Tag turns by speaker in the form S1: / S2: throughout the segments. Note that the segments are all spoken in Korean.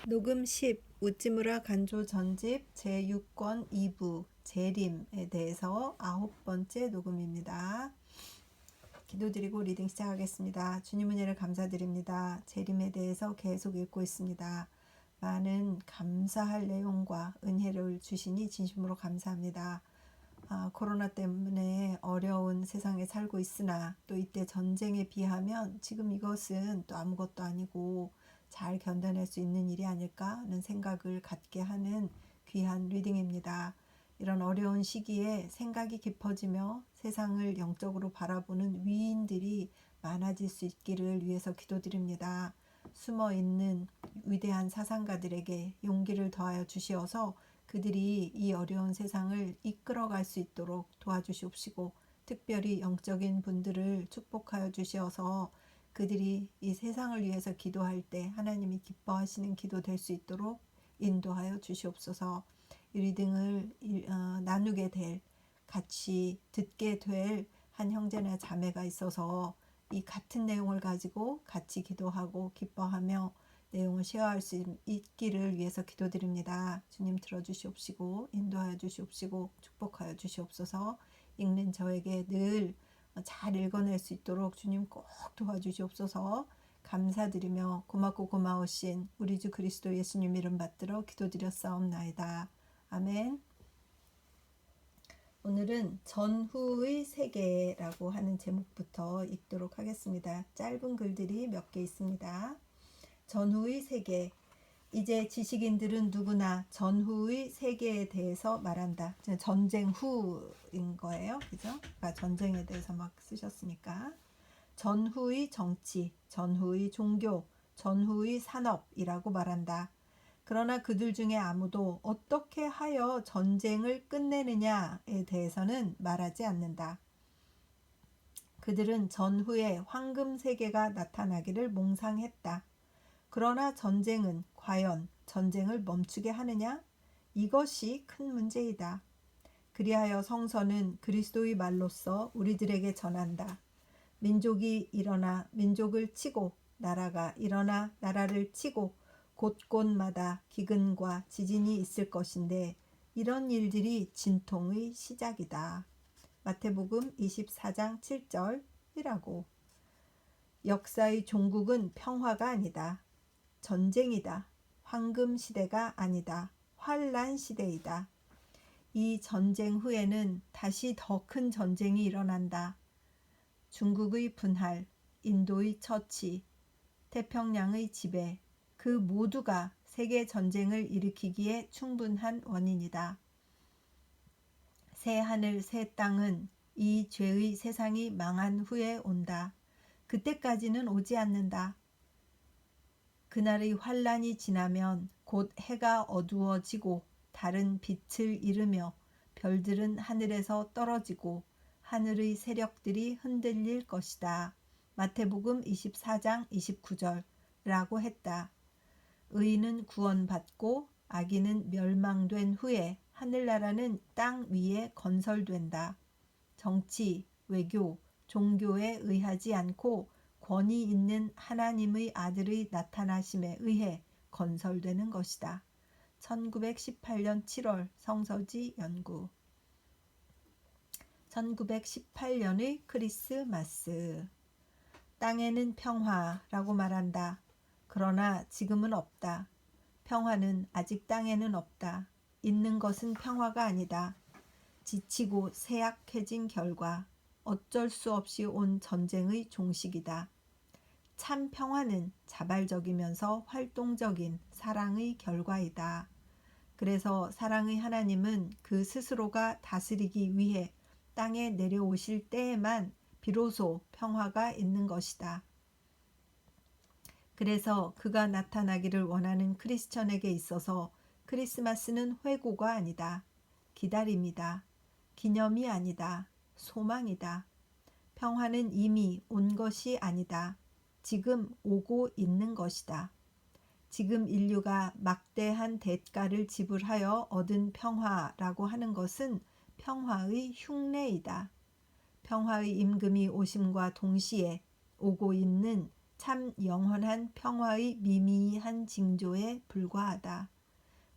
S1: 녹음 10 우찌무라 간조 전집 제6권 2부 재림에 대해서 9번째 녹음입니다. 기도드리고 리딩 시작하겠습니다. 주님 은혜를 감사드립니다. 재림에 대해서 계속 읽고 있습니다. 많은 감사할 내용과 은혜를 주시니 진심으로 감사합니다. 코로나 때문에 어려운 세상에 살고 있으나 또 이때 전쟁에 비하면 지금 이것은 또 아무것도 아니고 잘 견뎌낼 수 있는 일이 아닐까 하는 생각을 갖게 하는 귀한 리딩입니다. 이런 어려운 시기에 생각이 깊어지며 세상을 영적으로 바라보는 위인들이 많아질 수 있기를 위해서 기도드립니다. 숨어있는 위대한 사상가들에게 용기를 더하여 주시어서 그들이 이 어려운 세상을 이끌어갈 수 있도록 도와주시옵시고 특별히 영적인 분들을 축복하여 주시어서 그들이 이 세상을 위해서 기도할 때 하나님이 기뻐하시는 기도 될 수 있도록 인도하여 주시옵소서. 이 리딩을 나누게 될, 같이 듣게 될 한 형제나 자매가 있어서 이 같은 내용을 가지고 같이 기도하고 기뻐하며 내용을 쉐어할 수 있기를 위해서 기도드립니다. 주님 들어주시옵시고 인도하여 주시옵시고 축복하여 주시옵소서. 읽는 저에게 늘 잘 읽어낼 수 있도록 주님 꼭 도와주시옵소서. 감사드리며 고맙고 고마우신 우리 주 그리스도 예수님 이름 받들어 기도드렸사옵나이다. 아멘. 오늘은 전후의 세계라고 하는 제목부터 읽도록 하겠습니다. 짧은 글들이 몇 개 있습니다. 전후의 세계. 이제 지식인들은 누구나 전후의 세계에 대해서 말한다. 전쟁 후인 거예요. 그죠? 그러니까 전쟁에 대해서 막 쓰셨으니까. 전후의 정치, 전후의 종교, 전후의 산업이라고 말한다. 그러나 그들 중에 아무도 어떻게 하여 전쟁을 끝내느냐에 대해서는 말하지 않는다. 그들은 전후에 황금 세계가 나타나기를 몽상했다. 그러나 전쟁은 과연 전쟁을 멈추게 하느냐? 이것이 큰 문제이다. 그리하여 성서는 그리스도의 말로써 우리들에게 전한다. 민족이 일어나 민족을 치고 나라가 일어나 나라를 치고 곳곳마다 기근과 지진이 있을 것인데 이런 일들이 진통의 시작이다. 마태복음 24장 7절이라고. 역사의 종국은 평화가 아니다. 전쟁이다. 황금 시대가 아니다. 환란 시대이다. 이 전쟁 후에는 다시 더 큰 전쟁이 일어난다. 중국의 분할, 인도의 처치, 태평양의 지배, 그 모두가 세계 전쟁을 일으키기에 충분한 원인이다. 새 하늘 새 땅은 이 죄의 세상이 망한 후에 온다. 그때까지는 오지 않는다. 그날의 환란이 지나면 곧 해가 어두워지고 달은 빛을 잃으며 별들은 하늘에서 떨어지고 하늘의 세력들이 흔들릴 것이다. 마태복음 24장 29절라고 했다. 의인은 구원받고 악인은 멸망된 후에 하늘나라는 땅 위에 건설된다. 정치, 외교, 종교에 의하지 않고 권위 있는 하나님의 아들의 나타나심에 의해 건설되는 것이다. 1918년 7월 성서지 연구. 1918년의 크리스마스. 땅에는 평화라고 말한다. 그러나 지금은 없다. 평화는 아직 땅에는 없다. 있는 것은 평화가 아니다. 지치고 쇠약해진 결과 어쩔 수 없이 온 전쟁의 종식이다. 참 평화는 자발적이면서 활동적인 사랑의 결과이다. 그래서 사랑의 하나님은 그 스스로가 다스리기 위해 땅에 내려오실 때에만 비로소 평화가 있는 것이다. 그래서 그가 나타나기를 원하는 크리스천에게 있어서 크리스마스는 회고가 아니다. 기다림이다. 기념이 아니다. 소망이다. 평화는 이미 온 것이 아니다. 지금 오고 있는 것이다. 지금 인류가 막대한 대가를 지불하여 얻은 평화라고 하는 것은 평화의 흉내이다. 평화의 임금이 오심과 동시에 오고 있는 참 영원한 평화의 미미한 징조에 불과하다.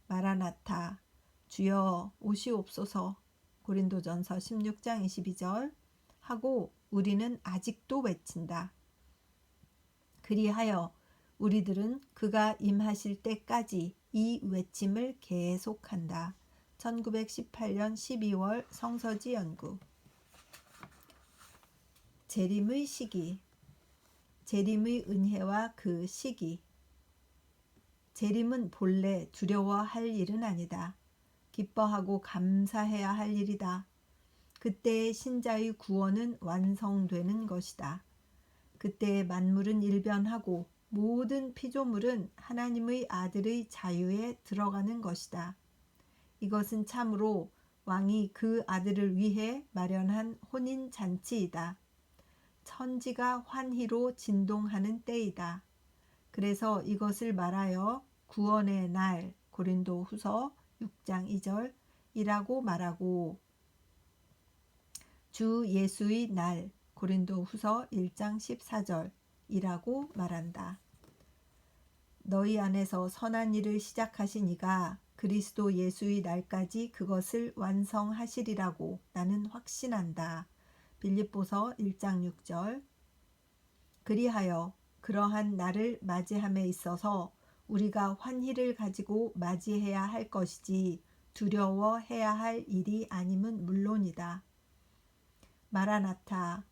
S1: 마라나타, 주여 오시옵소서. 고린도전서 16장 22절 하고 우리는 아직도 외친다. 그리하여 우리들은 그가 임하실 때까지 이 외침을 계속한다. 1918년 12월 성서지 연구. 재림의 시기. 재림의 은혜와 그 시기. 재림은 본래 두려워할 일은 아니다. 기뻐하고 감사해야 할 일이다. 그때의 신자의 구원은 완성되는 것이다. 그때 만물은 일변하고 모든 피조물은 하나님의 아들의 자유에 들어가는 것이다. 이것은 참으로 왕이 그 아들을 위해 마련한 혼인 잔치이다. 천지가 환희로 진동하는 때이다. 그래서 이것을 말하여 구원의 날 고린도후서 6장 2절이라고 말하고 주 예수의 날 고린도후서 1장 14절이라고 말한다. 너희 안에서 선한 일을 시작하신 이가 그리스도 예수의 날까지 그것을 완성하시리라고 나는 확신한다. 빌립보서 1장 6절. 그리하여 그러한 날을 맞이함에 있어서 우리가 환희를 가지고 맞이해야 할 것이지 두려워해야 할 일이 아님은 물론이다. 마라나타,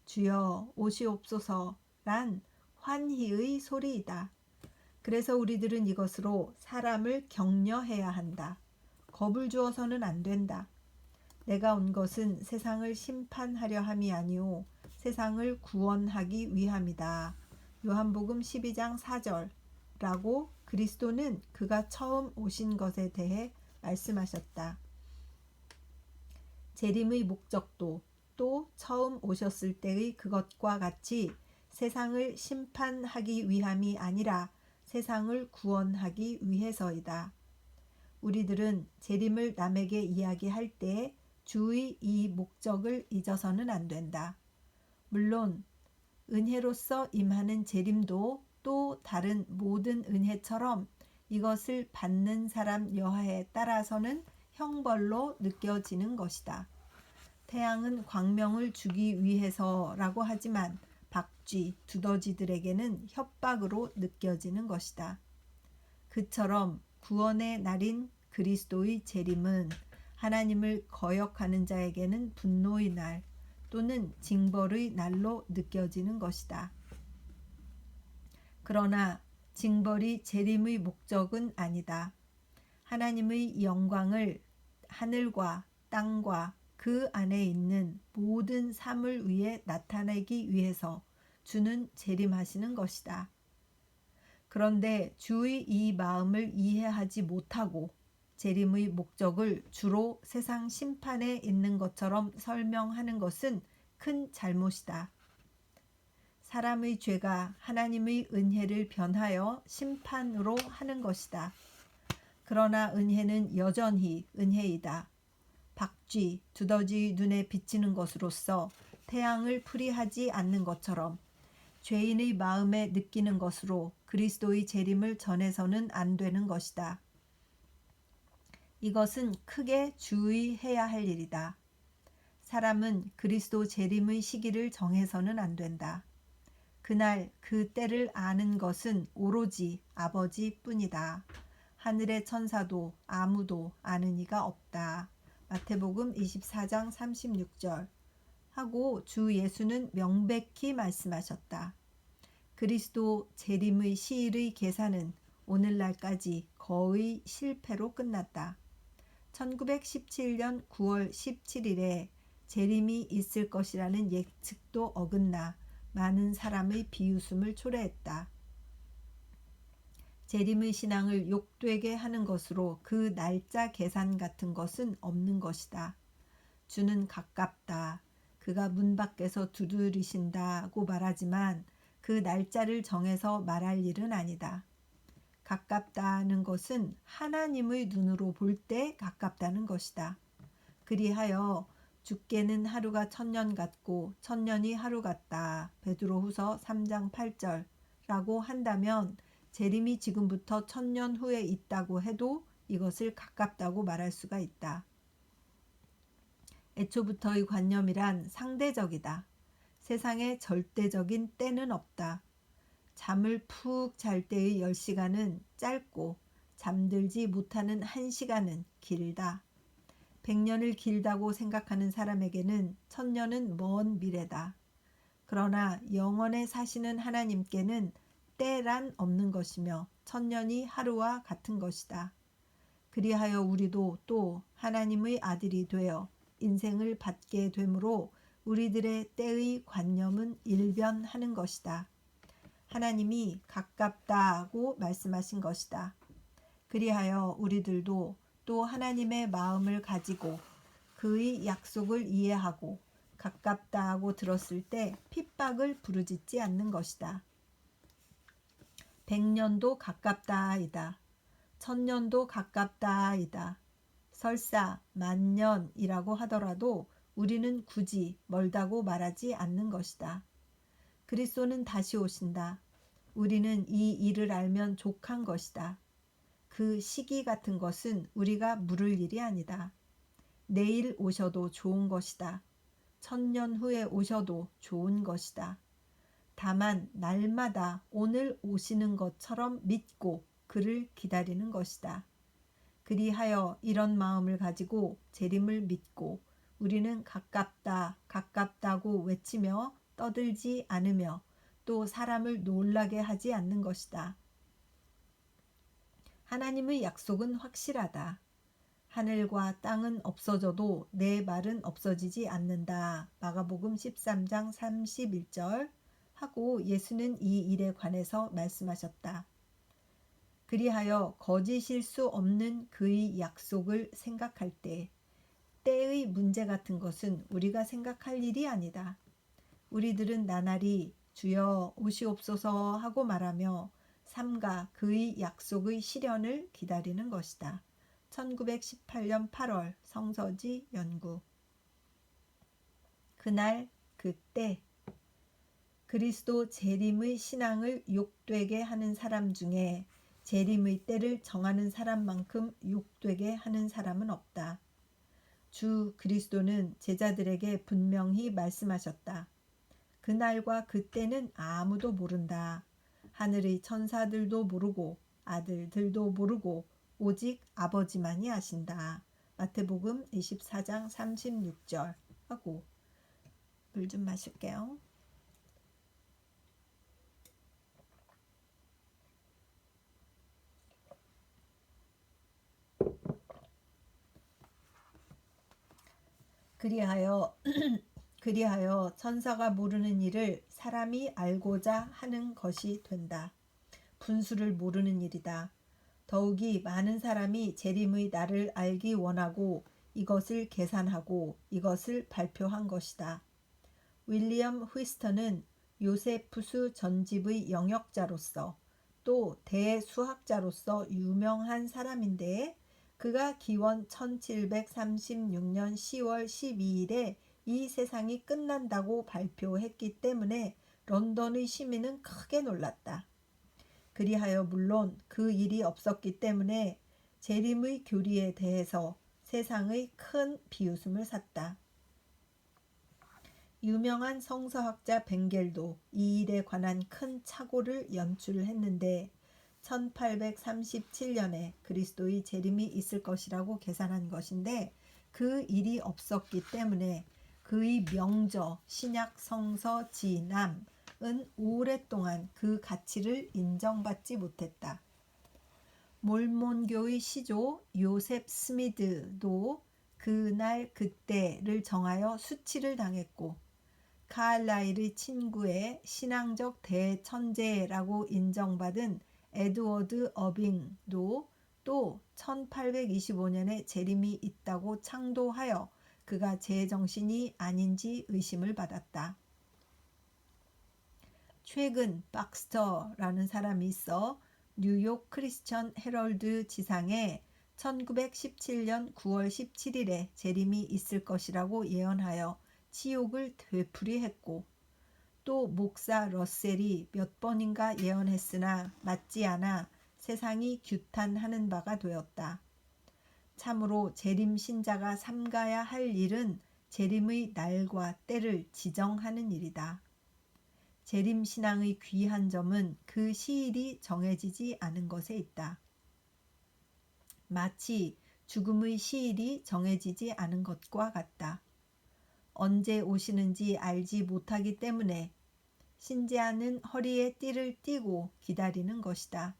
S1: 주여 오시옵소서란 환희의 소리이다. 그래서 우리들은 이것으로 사람을 격려해야 한다. 겁을 주어서는 안 된다. 내가 온 것은 세상을 심판하려 함이 아니오 세상을 구원하기 위함이다. 요한복음 12장 4절라고 그리스도는 그가 처음 오신 것에 대해 말씀하셨다. 재림의 목적도 또 처음 오셨을 때의 그것과 같이 세상을 심판하기 위함이 아니라 세상을 구원하기 위해서이다. 우리들은 재림을 남에게 이야기할 때 주의 이 목적을 잊어서는 안 된다. 물론 은혜로서 임하는 재림도 또 다른 모든 은혜처럼 이것을 받는 사람 여하에 따라서는 형벌로 느껴지는 것이다. 태양은 광명을 주기 위해서라고 하지만 박쥐, 두더지들에게는 협박으로 느껴지는 것이다. 그처럼 구원의 날인 그리스도의 재림은 하나님을 거역하는 자에게는 분노의 날 또는 징벌의 날로 느껴지는 것이다. 그러나 징벌이 재림의 목적은 아니다. 하나님의 영광을 하늘과 땅과 그 안에 있는 모든 삶을 위해 나타내기 위해서 주는 재림하시는 것이다. 그런데 주의 이 마음을 이해하지 못하고 재림의 목적을 주로 세상 심판에 있는 것처럼 설명하는 것은 큰 잘못이다. 사람의 죄가 하나님의 은혜를 변하여 심판으로 하는 것이다. 그러나 은혜는 여전히 은혜이다. 박쥐, 두더지의 눈에 비치는 것으로서 태양을 풀이하지 않는 것처럼 죄인의 마음에 느끼는 것으로 그리스도의 재림을 전해서는 안 되는 것이다. 이것은 크게 주의해야 할 일이다. 사람은 그리스도 재림의 시기를 정해서는 안 된다. 그날 그 때를 아는 것은 오로지 아버지뿐이다. 하늘의 천사도 아무도 아는 이가 없다. 마태복음 24장 36절 하고 주 예수는 명백히 말씀하셨다. 그리스도 재림의 시일의 계산은 오늘날까지 거의 실패로 끝났다. 1917년 9월 17일에 재림이 있을 것이라는 예측도 어긋나 많은 사람의 비웃음을 초래했다. 재림의 신앙을 욕되게 하는 것으로 그 날짜 계산 같은 것은 없는 것이다. 주는 가깝다. 그가 문 밖에서 두드리신다고 말하지만 그 날짜를 정해서 말할 일은 아니다. 가깝다는 것은 하나님의 눈으로 볼 때 가깝다는 것이다. 그리하여 주께는 하루가 천년 같고 천년이 하루 같다. 베드로후서 3장 8절 라고 한다면 재림이 지금부터 1000년 후에 있다고 해도 이것을 가깝다고 말할 수가 있다. 애초부터의 관념이란 상대적이다. 세상에 절대적인 때는 없다. 잠을 푹 잘 때의 10시간은 짧고 잠들지 못하는 1시간은 길다. 100년을 길다고 생각하는 사람에게는 1000년은 먼 미래다. 그러나 영원에 사시는 하나님께는 때란 없는 것이며 1000년이 하루와 같은 것이다. 그리하여 우리도 또 하나님의 아들이 되어 인생을 받게 되므로 우리들의 때의 관념은 일변하는 것이다. 하나님이 가깝다고 말씀하신 것이다. 그리하여 우리들도 또 하나님의 마음을 가지고 그의 약속을 이해하고 가깝다고 들었을 때 핍박을 부르짖지 않는 것이다. 100년도 가깝다이다. 1000년도 가깝다이다. 설사 10,000년이라고 하더라도 우리는 굳이 멀다고 말하지 않는 것이다. 그리스도는 다시 오신다. 우리는 이 일을 알면 족한 것이다. 그 시기 같은 것은 우리가 물을 일이 아니다. 내일 오셔도 좋은 것이다. 1000년 후에 오셔도 좋은 것이다. 다만 날마다 오늘 오시는 것처럼 믿고 그를 기다리는 것이다. 그리하여 이런 마음을 가지고 재림을 믿고 우리는 가깝다, 가깝다고 외치며 떠들지 않으며 또 사람을 놀라게 하지 않는 것이다. 하나님의 약속은 확실하다. 하늘과 땅은 없어져도 내 말은 없어지지 않는다. 마가복음 13장 31절 하고 예수는 이 일에 관해서 말씀하셨다. 그리하여 거짓일 수 없는 그의 약속을 생각할 때 때의 문제 같은 것은 우리가 생각할 일이 아니다. 우리들은 나날이 주여 오시옵소서 하고 말하며 삼가 그의 약속의 실현을 기다리는 것이다. 1918년 8월 성서지 연구. 그날 그때 그리스도 재림의 신앙을 욕되게 하는 사람 중에 재림의 때를 정하는 사람만큼 욕되게 하는 사람은 없다. 주 그리스도는 제자들에게 분명히 말씀하셨다. 그날과 그때는 아무도 모른다. 하늘의 천사들도 모르고 아들들도 모르고 오직 아버지만이 아신다. 마태복음 24장 36절 하고 물 좀 마실게요. 그리하여 천사가 모르는 일을 사람이 알고자 하는 것이 된다. 분수를 모르는 일이다. 더욱이 많은 사람이 재림의 날을 알기 원하고 이것을 계산하고 이것을 발표한 것이다. 윌리엄 휘스턴은 요세푸스 전집의 영역자로서 또 대수학자로서 유명한 사람인데 그가 기원 1736년 10월 12일에 이 세상이 끝난다고 발표했기 때문에 런던의 시민은 크게 놀랐다. 그리하여 물론 그 일이 없었기 때문에 재림의 교리에 대해서 세상의 큰 비웃음을 샀다. 유명한 성서학자 벵겔도 이 일에 관한 큰 착오를 연출했는데 1837년에 그리스도의 재림이 있을 것이라고 계산한 것인데 그 일이 없었기 때문에 그의 명저 신약 성서 지남은 오랫동안 그 가치를 인정받지 못했다. 몰몬교의 시조 요셉 스미드도 그날 그때를 정하여 수치를 당했고 카알라일의 친구의 신앙적 대천재라고 인정받은 에드워드 어빙도 또 1825년에 재림이 있다고 창도하여 그가 제정신이 아닌지 의심을 받았다. 최근 박스터라는 사람이 있어 뉴욕 크리스천 헤럴드 지상에 1917년 9월 17일에 재림이 있을 것이라고 예언하여 치욕을 되풀이했고 또 목사 러셀이 몇 번인가 예언했으나 맞지 않아 세상이 규탄하는 바가 되었다. 참으로 재림 신자가 삼가야 할 일은 재림의 날과 때를 지정하는 일이다. 재림 신앙의 귀한 점은 그 시일이 정해지지 않은 것에 있다. 마치 죽음의 시일이 정해지지 않은 것과 같다. 언제 오시는지 알지 못하기 때문에 신재하는 허리에 띠를 띠고 기다리는 것이다.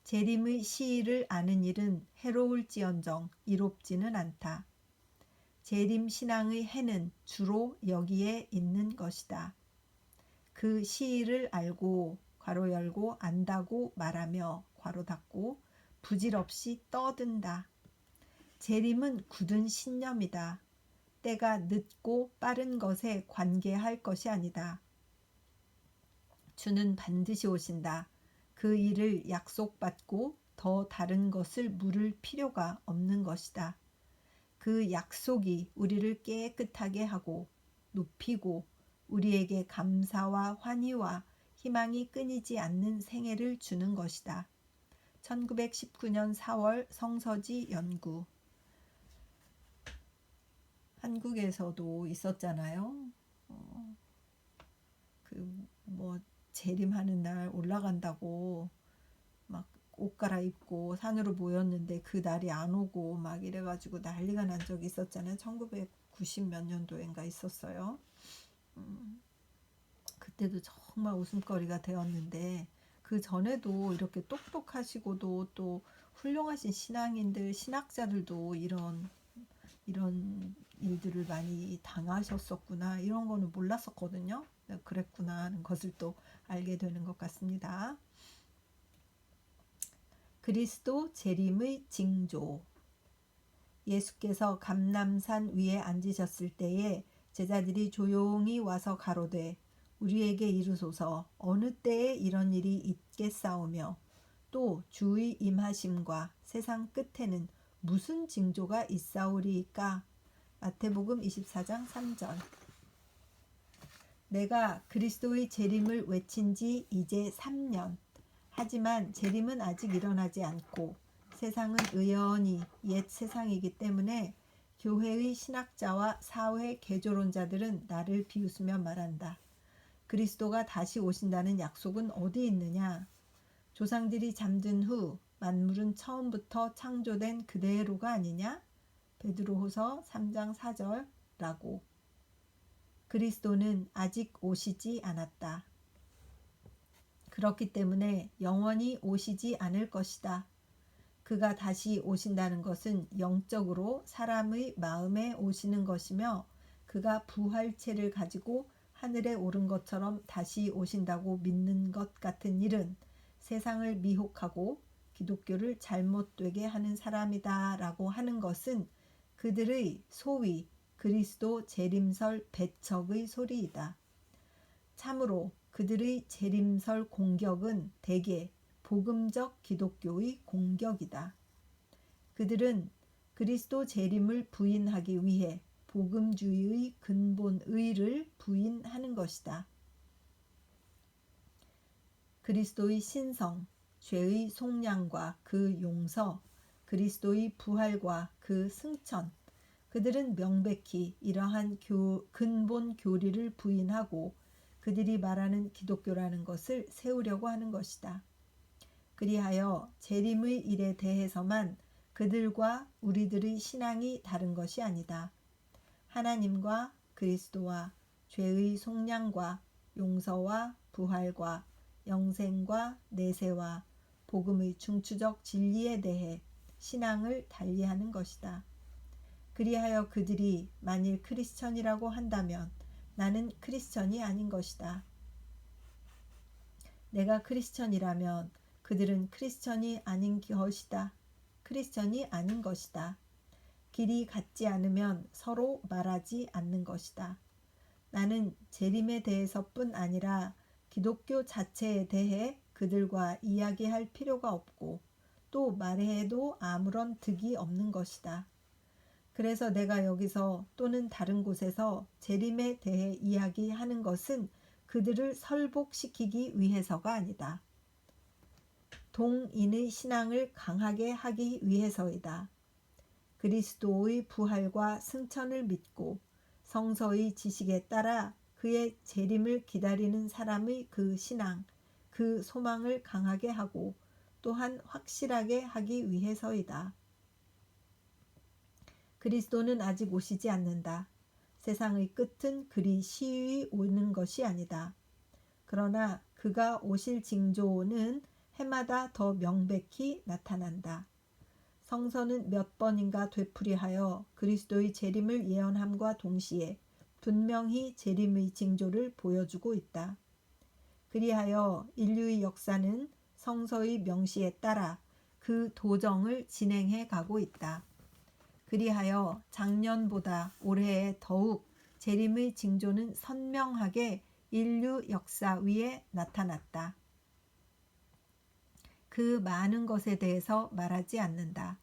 S1: 재림의 시일을 아는 일은 해로울지언정 이롭지는 않다. 재림 신앙의 해는 주로 여기에 있는 것이다. 그 시일을 알고 괄호 열고 안다고 말하며 괄호 닫고 부질없이 떠든다. 재림은 굳은 신념이다. 때가 늦고 빠른 것에 관계할 것이 아니다. 주는 반드시 오신다. 그 일을 약속받고 더 다른 것을 물을 필요가 없는 것이다. 그 약속이 우리를 깨끗하게 하고 높이고 우리에게 감사와 환희와 희망이 끊이지 않는 생애를 주는 것이다. 1919년 4월 성서지 연구. 한국에서도 있었잖아요. 재림하는 날 올라간다고 막 옷 갈아입고 산으로 모였는데 그 날이 안 오고 막 이래가지고 난리가 난 적이 있었잖아요. 1990 몇 년도인가 있었어요. 그때도 정말 웃음거리가 되었는데 그 전에도 이렇게 똑똑하시고도 또 훌륭하신 신앙인들, 신학자들도 이런 일들을 많이 당하셨었구나, 이런 거는 몰랐었거든요. 그랬구나 하는 것을 또 알게 되는 것 같습니다. 그리스도 재림의 징조. 예수께서 감람산 위에 앉으셨을 때에 제자들이 조용히 와서 가로되 우리에게 이르소서 어느 때에 이런 일이 있겠사오며 또 주의 임하심과 세상 끝에는 무슨 징조가 있사오리이까. 마태복음 24장 3절. 내가 그리스도의 재림을 외친 지 이제 3년. 하지만 재림은 아직 일어나지 않고 세상은 의연히 옛 세상이기 때문에 교회의 신학자와 사회 개조론자들은 나를 비웃으며 말한다. 그리스도가 다시 오신다는 약속은 어디 있느냐? 조상들이 잠든 후 만물은 처음부터 창조된 그대로가 아니냐? 베드로후서 3장 4절라고. 그리스도는 아직 오시지 않았다. 그렇기 때문에 영원히 오시지 않을 것이다. 그가 다시 오신다는 것은 영적으로 사람의 마음에 오시는 것이며 그가 부활체를 가지고 하늘에 오른 것처럼 다시 오신다고 믿는 것 같은 일은 세상을 미혹하고 기독교를 잘못되게 하는 사람이다 라고 하는 것은 그들의 소위 그리스도 재림설 배척의 소리이다. 참으로 그들의 재림설 공격은 대개 복음적 기독교의 공격이다. 그들은 그리스도 재림을 부인하기 위해 복음주의의 근본의를 부인하는 것이다. 그리스도의 신성, 죄의 속량과 그 용서, 그리스도의 부활과 그 승천, 그들은 명백히 이러한 근본 교리를 부인하고 그들이 말하는 기독교라는 것을 세우려고 하는 것이다. 그리하여 재림의 일에 대해서만 그들과 우리들의 신앙이 다른 것이 아니다. 하나님과 그리스도와 죄의 속량과 용서와 부활과 영생과 내세와 복음의 중추적 진리에 대해 신앙을 달리하는 것이다. 그리하여 그들이 만일 크리스천이라고 한다면 나는 크리스천이 아닌 것이다. 내가 크리스천이라면 그들은 크리스천이 아닌 것이다. 크리스천이 아닌 것이다. 길이 같지 않으면 서로 말하지 않는 것이다. 나는 재림에 대해서뿐 아니라 기독교 자체에 대해 그들과 이야기할 필요가 없고 또 말해도 아무런 득이 없는 것이다. 그래서 내가 여기서 또는 다른 곳에서 재림에 대해 이야기하는 것은 그들을 설복시키기 위해서가 아니다. 동인의 신앙을 강하게 하기 위해서이다. 그리스도의 부활과 승천을 믿고 성서의 지식에 따라 그의 재림을 기다리는 사람의 그 신앙, 그 소망을 강하게 하고 또한 확실하게 하기 위해서이다. 그리스도는 아직 오시지 않는다. 세상의 끝은 그리 시위 오는 것이 아니다. 그러나 그가 오실 징조는 해마다 더 명백히 나타난다. 성서는 몇 번인가 되풀이하여 그리스도의 재림을 예언함과 동시에 분명히 재림의 징조를 보여주고 있다. 그리하여 인류의 역사는 성서의 명시에 따라 그 도정을 진행해 가고 있다. 그리하여 작년보다 올해에 더욱 재림의 징조는 선명하게 인류 역사 위에 나타났다. 그 많은 것에 대해서 말하지 않는다.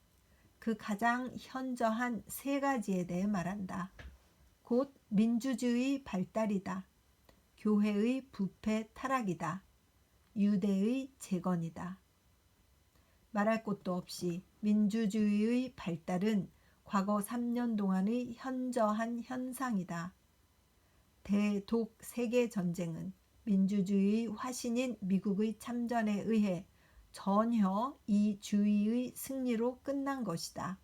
S1: 그 가장 현저한 세 가지에 대해 말한다. 곧 민주주의 발달이다. 교회의 부패 타락이다. 유대의 재건이다. 말할 것도 없이 민주주의의 발달은 과거 3년 동안의 현저한 현상이다. 대독 세계전쟁은 민주주의의 화신인 미국의 참전에 의해 전혀 이 주의의 승리로 끝난 것이다.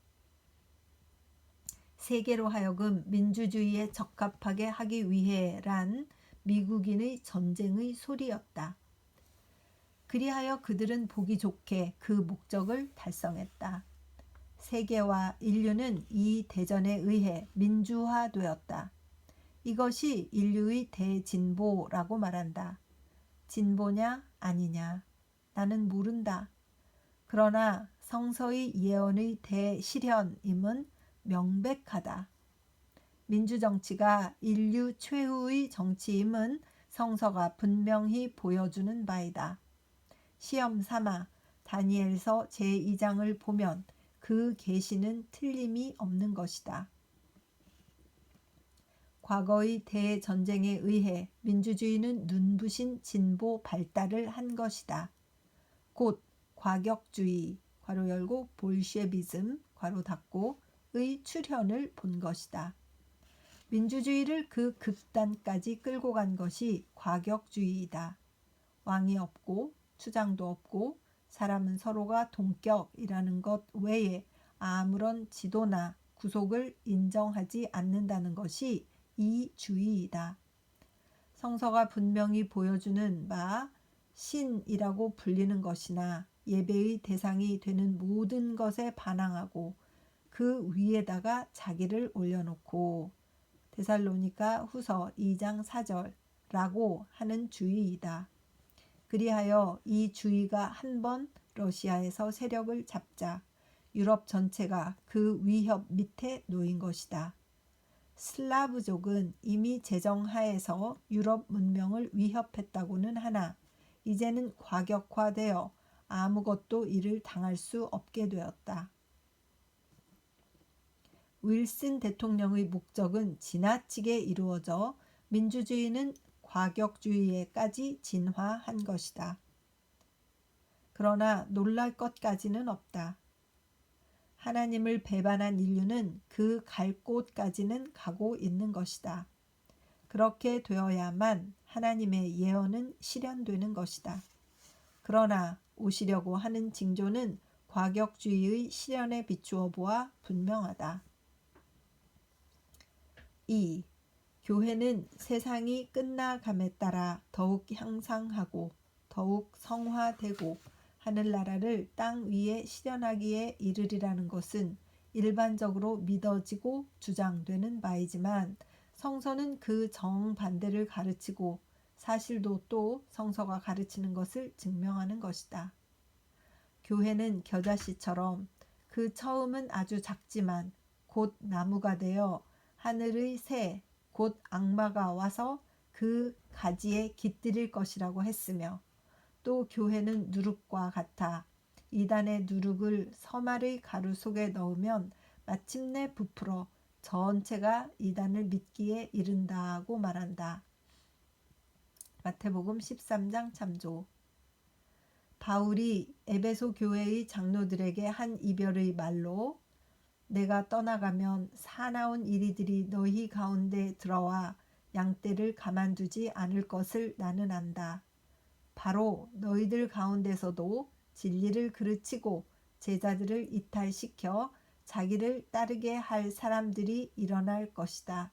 S1: 세계로 하여금 민주주의에 적합하게 하기 위해란 미국인의 전쟁의 소리였다. 그리하여 그들은 보기 좋게 그 목적을 달성했다. 세계와 인류는 이 대전에 의해 민주화되었다. 이것이 인류의 대진보라고 말한다. 진보냐 아니냐 나는 모른다. 그러나 성서의 예언의 대실현임은 명백하다. 민주정치가 인류 최후의 정치임은 성서가 분명히 보여주는 바이다. 시험 삼아 다니엘서 제2장을 보면 그 계시는 틀림이 없는 것이다. 과거의 대전쟁에 의해 민주주의는 눈부신 진보 발달을 한 것이다. 곧 과격주의 괄호 열고 볼셰비즘 괄호 닫고의 출현을 본 것이다. 민주주의를 그 극단까지 끌고 간 것이 과격주의이다. 왕이 없고 추장도 없고 사람은 서로가 동격이라는 것 외에 아무런 지도나 구속을 인정하지 않는다는 것이 이 주의이다. 성서가 분명히 보여주는 바 신이라고 불리는 것이나 예배의 대상이 되는 모든 것에 반항하고 그 위에다가 자기를 올려놓고 데살로니가 후서 2장 4절라고 하는 주의이다. 그리하여 이 주의가 한번 러시아에서 세력을 잡자 유럽 전체가 그 위협 밑에 놓인 것이다. 슬라브족은 이미 제정하에서 유럽 문명을 위협했다고는 하나 이제는 과격화되어 아무것도 이를 당할 수 없게 되었다. 윌슨 대통령의 목적은 지나치게 이루어져 민주주의는 과격주의에까지 진화한 것이다. 그러나 놀랄 것까지는 없다. 하나님을 배반한 인류는 그 갈 곳까지는 가고 있는 것이다. 그렇게 되어야만 하나님의 예언은 실현되는 것이다. 그러나 오시려고 하는 징조는 과격주의의 실현에 비추어 보아 분명하다. 2. 교회는 세상이 끝나감에 따라 더욱 향상하고 더욱 성화되고 하늘나라를 땅 위에 실현하기에 이르리라는 것은 일반적으로 믿어지고 주장되는 바이지만 성서는 그 정반대를 가르치고 사실도 또 성서가 가르치는 것을 증명하는 것이다. 교회는 겨자씨처럼 그 처음은 아주 작지만 곧 나무가 되어 하늘의 새 곧 악마가 와서 그 가지에 깃들일 것이라고 했으며 또 교회는 누룩과 같아 이단의 누룩을 서말의 가루 속에 넣으면 마침내 부풀어 전체가 이단을 믿기에 이른다고 말한다. 마태복음 13장 참조. 바울이 에베소 교회의 장로들에게 한 이별의 말로 내가 떠나가면 사나운 이리들이 너희 가운데 들어와 양떼를 가만두지 않을 것을 나는 안다. 바로 너희들 가운데서도 진리를 그르치고 제자들을 이탈시켜 자기를 따르게 할 사람들이 일어날 것이다.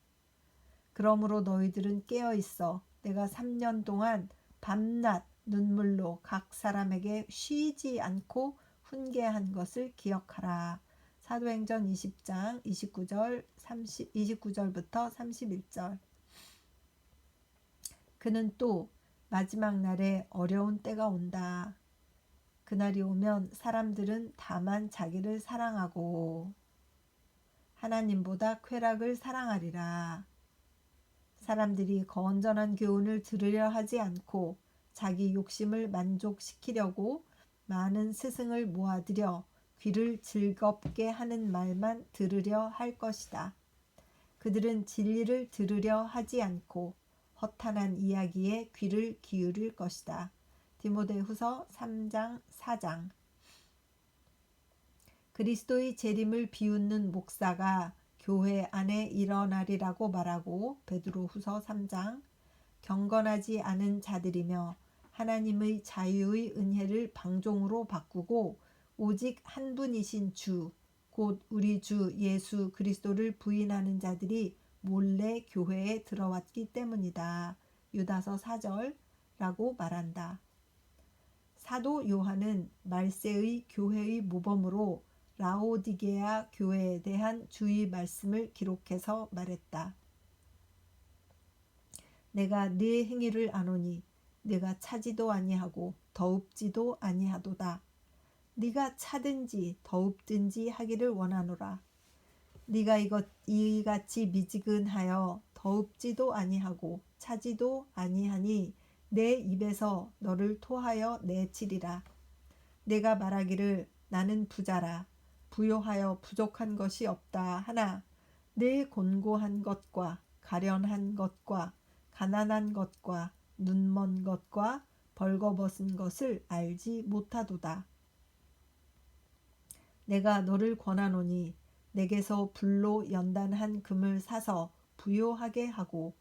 S1: 그러므로 너희들은 깨어있어 내가 3년 동안 밤낮 눈물로 각 사람에게 쉬지 않고 훈계한 것을 기억하라. 사도행전 20장 29절부터 31절. 그는 또 마지막 날에 어려운 때가 온다. 그날이 오면 사람들은 다만 자기를 사랑하고 하나님보다 쾌락을 사랑하리라. 사람들이 건전한 교훈을 들으려 하지 않고 자기 욕심을 만족시키려고 많은 스승을 모아들여 귀를 즐겁게 하는 말만 들으려 할 것이다. 그들은 진리를 들으려 하지 않고 허탄한 이야기에 귀를 기울일 것이다. 디모데후서 3장 4장. 그리스도의 재림을 비웃는 목사가 교회 안에 일어나리라고 말하고 베드로후서 3장. 경건하지 않은 자들이며 하나님의 자유의 은혜를 방종으로 바꾸고 오직 한 분이신 주, 곧 우리 주 예수 그리스도를 부인하는 자들이 몰래 교회에 들어왔기 때문이다. 유다서 4절라고 말한다. 사도 요한은 말세의 교회의 모범으로 라오디게아 교회에 대한 주의 말씀을 기록해서 말했다. 내가 네 행위를 아노니 네가 차지도 아니하고 더웁지도 아니하도다. 네가 차든지 더웁든지 하기를 원하노라. 네가 이같이 미지근하여 더웁지도 아니하고 차지도 아니하니 내 입에서 너를 토하여 내치리라. 내가 말하기를 나는 부자라 부요하여 부족한 것이 없다 하나 내 곤고한 것과 가련한 것과 가난한 것과 눈먼 것과 벌거벗은 것을 알지 못하도다. 내가 너를 권하노니 내게서 불로 연단한 금을 사서 부요하게 하고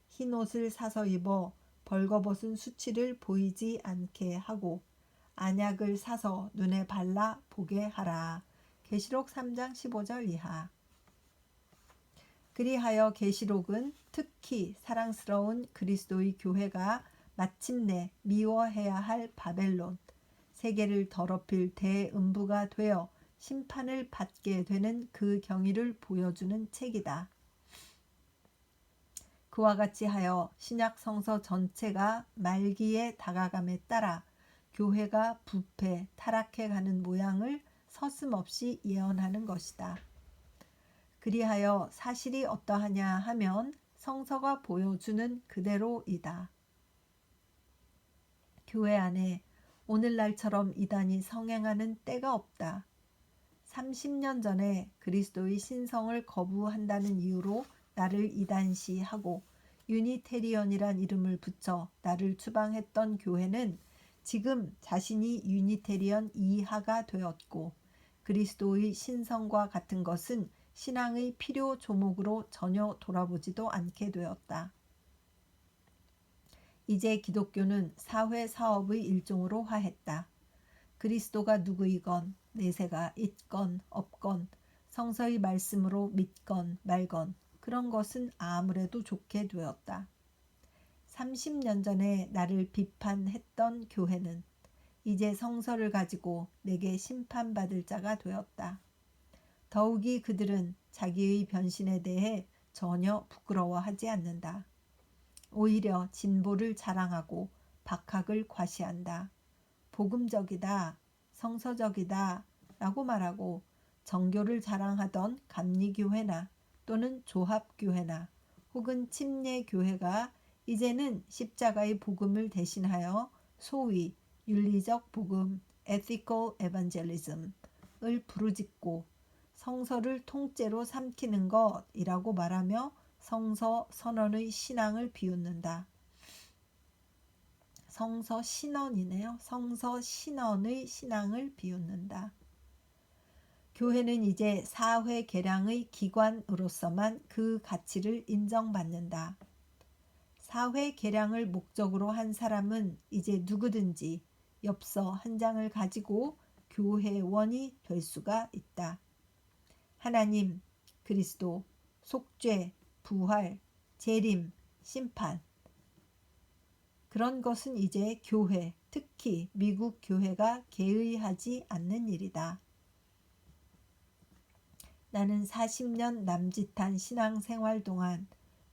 S1: 흰옷을 사서 입어 벌거벗은 수치를 보이지 않게 하고 안약을 사서 눈에 발라 보게 하라. 계시록 3장 15절 이하. 그리하여 계시록은 특히 사랑스러운 그리스도의 교회가 마침내 미워해야 할 바벨론, 세계를 더럽힐 대음부가 되어 심판을 받게 되는 그 경위를 보여주는 책이다. 그와 같이 하여 신약 성서 전체가 말기에 다가감에 따라 교회가 부패, 타락해 가는 모양을 서슴없이 예언하는 것이다. 그리하여 사실이 어떠하냐 하면 성서가 보여주는 그대로이다. 교회 안에 오늘날처럼 이단이 성행하는 때가 없다. 30년 전에 그리스도의 신성을 거부한다는 이유로 나를 이단시하고 유니테리언이란 이름을 붙여 나를 추방했던 교회는 지금 자신이 유니테리언 이하가 되었고 그리스도의 신성과 같은 것은 신앙의 필요 조목으로 전혀 돌아보지도 않게 되었다. 이제 기독교는 사회 사업의 일종으로 화했다. 그리스도가 누구이건 내세가 있건 없건 성서의 말씀으로 믿건 말건 그런 것은 아무래도 좋게 되었다. 30년 전에 나를 비판했던 교회는 이제 성서를 가지고 내게 심판받을 자가 되었다. 더욱이 그들은 자기의 변신에 대해 전혀 부끄러워하지 않는다. 오히려 진보를 자랑하고 박학을 과시한다. 복음적이다, 성서적이다 라고 말하고 정교를 자랑하던 감리교회나 또는 조합교회나 혹은 침례교회가 이제는 십자가의 복음을 대신하여 소위 윤리적 복음, ethical evangelism을 부르짖고 성서를 통째로 삼키는 것이라고 말하며 성서 선언의 신앙을 비웃는다. 성서 신원이네요. 성서 신원의 신앙을 비웃는다. 교회는 이제 사회 개량의 기관으로서만 그 가치를 인정받는다. 사회 개량을 목적으로 한 사람은 이제 누구든지 엽서 한 장을 가지고 교회원이 될 수가 있다. 하나님, 그리스도, 속죄, 부활, 재림, 심판. 그런 것은 이제 교회, 특히 미국 교회가 개의하지 않는 일이다. 나는 40년 남짓한 신앙생활 동안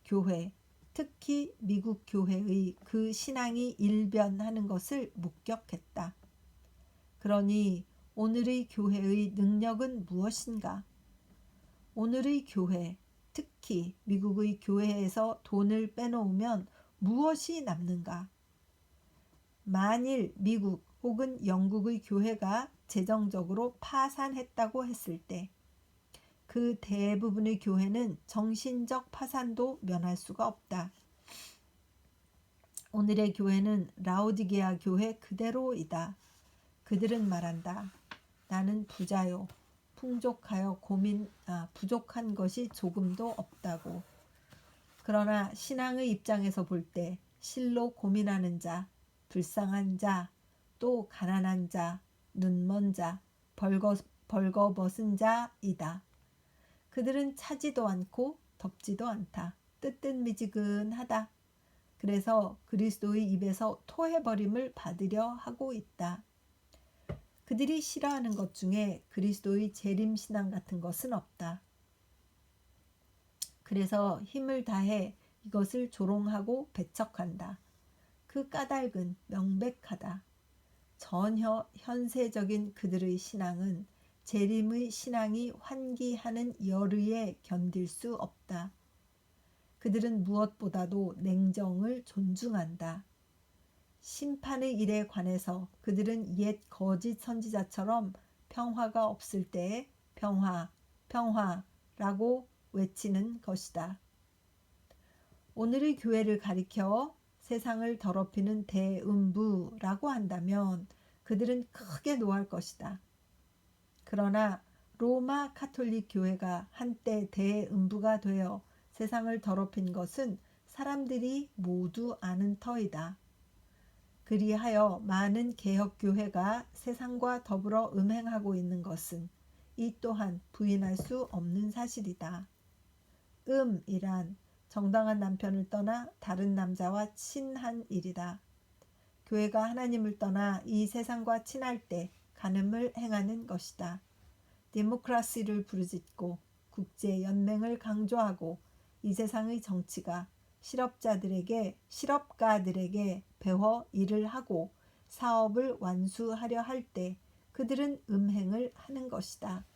S1: 교회, 특히 미국 교회의 그 신앙이 일변하는 것을 목격했다. 그러니 오늘의 교회의 능력은 무엇인가? 오늘의 교회, 특히 미국의 교회에서 돈을 빼놓으면 무엇이 남는가? 만일 미국 혹은 영국의 교회가 재정적으로 파산했다고 했을 때 그 대부분의 교회는 정신적 파산도 면할 수가 없다. 오늘의 교회는 라오디게아 교회 그대로이다. 그들은 말한다. 나는 부자요. 부족한 것이 조금도 없다고. 그러나 신앙의 입장에서 볼 때 실로 고민하는 자, 불쌍한 자, 또 가난한 자, 눈먼 자, 벌거벗은 자이다. 그들은 차지도 않고 덥지도 않다. 뜨뜻미지근하다. 그래서 그리스도의 입에서 토해버림을 받으려 하고 있다. 그들이 싫어하는 것 중에 그리스도의 재림신앙 같은 것은 없다. 그래서 힘을 다해 이것을 조롱하고 배척한다. 그 까닭은 명백하다. 전혀 현세적인 그들의 신앙은 재림의 신앙이 환기하는 열의에 견딜 수 없다. 그들은 무엇보다도 냉정을 존중한다. 심판의 일에 관해서 그들은 옛 거짓 선지자처럼 평화가 없을 때에 평화, 평화라고 외치는 것이다. 오늘의 교회를 가리켜 세상을 더럽히는 대음부라고 한다면 그들은 크게 노할 것이다. 그러나 로마 카톨릭 교회가 한때 대음부가 되어 세상을 더럽힌 것은 사람들이 모두 아는 터이다. 그리하여 많은 개혁교회가 세상과 더불어 음행하고 있는 것은 이 또한 부인할 수 없는 사실이다. 이란 정당한 남편을 떠나 다른 남자와 친한 일이다. 교회가 하나님을 떠나 이 세상과 친할 때 간음을 행하는 것이다. 데모크라시를 부르짖고 국제연맹을 강조하고 이 세상의 정치가 실업가들에게 배워 일을 하고 사업을 완수하려 할 때 그들은 음행을 하는 것이다.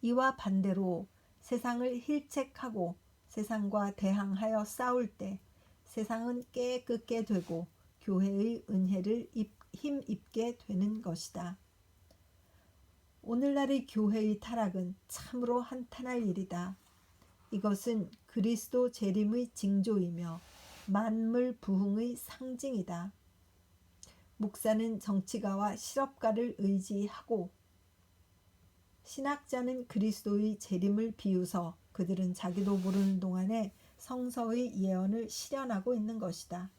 S1: 이와 반대로 세상을 힐책하고 세상과 대항하여 싸울 때 세상은 깨끗게 되고 교회의 은혜를 힘입게 되는 것이다. 오늘날의 교회의 타락은 참으로 한탄할 일이다. 이것은 그리스도 재림의 징조이며 만물 부흥의 상징이다. 목사는 정치가와 실업가를 의지하고 신학자는 그리스도의 재림을 비웃어 그들은 자기도 모르는 동안에 성서의 예언을 실현하고 있는 것이다.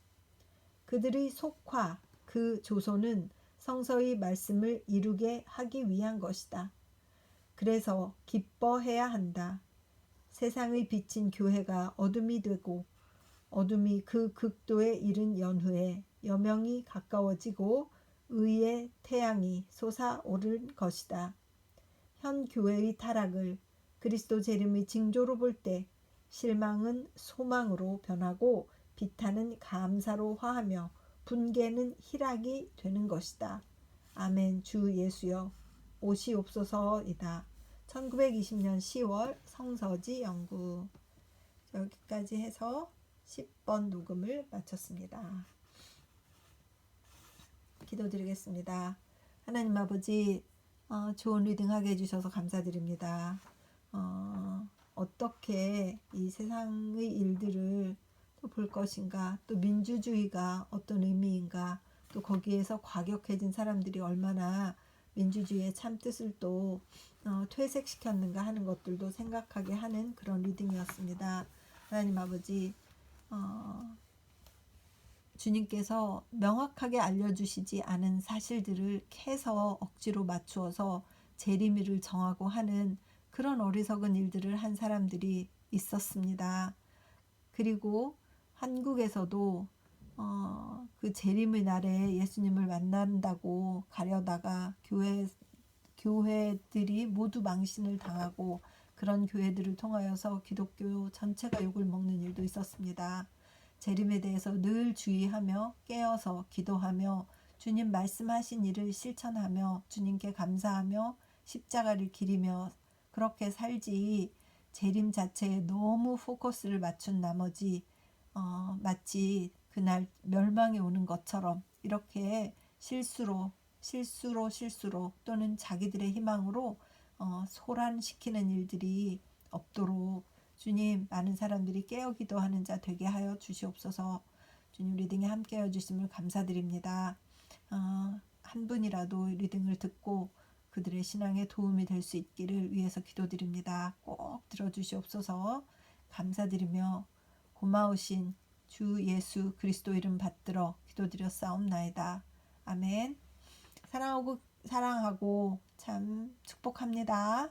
S1: 그들의 속화, 그 조소는 성서의 말씀을 이루게 하기 위한 것이다. 그래서 기뻐해야 한다. 세상의 빛인 교회가 어둠이 되고 어둠이 그 극도에 이른 연후에 여명이 가까워지고 의의 태양이 솟아오를 것이다. 현 교회의 타락을 그리스도 재림의 징조로 볼 때 실망은 소망으로 변하고 비탄은 감사로 화하며 분개는 희락이 되는 것이다. 아멘. 주 예수여 오시옵소서이다. 1920년 10월 성서지 연구. 여기까지 해서 10번 녹음을 마쳤습니다. 기도드리겠습니다. 하나님 아버지, 좋은 리딩하게 해주셔서 감사드립니다. 어떻게 이 세상의 일들을 또 볼 것인가, 또 민주주의가 어떤 의미인가, 또 거기에서 과격해진 사람들이 얼마나 민주주의의 참뜻을 또 퇴색시켰는가 하는 것들도 생각하게 하는 그런 리딩이었습니다. 하나님 아버지, 주님께서 명확하게 알려주시지 않은 사실들을 캐서 억지로 맞추어서 재림일을 정하고 하는 그런 어리석은 일들을 한 사람들이 있었습니다. 그리고 한국에서도 그 재림의 날에 예수님을 만난다고 가려다가 교회들이 모두 망신을 당하고 그런 교회들을 통하여서 기독교 전체가 욕을 먹는 일도 있었습니다. 재림에 대해서 늘 주의하며 깨어서 기도하며 주님 말씀하신 일을 실천하며 주님께 감사하며 십자가를 기리며 그렇게 살지, 재림 자체에 너무 포커스를 맞춘 나머지 마치 그날 멸망이 오는 것처럼 이렇게 실수로 또는 자기들의 희망으로 소란시키는 일들이 없도록 주님, 많은 사람들이 깨어 기도하는 자 되게 하여 주시옵소서. 주님, 리딩에 함께해 주심을 감사드립니다. 한 분이라도 리딩을 듣고 그들의 신앙에 도움이 될 수 있기를 위해서 기도드립니다. 꼭 들어주시옵소서. 감사드리며 고마우신 주 예수 그리스도 이름 받들어 기도드렸사옵나이다. 아멘. 사랑하고 참 축복합니다.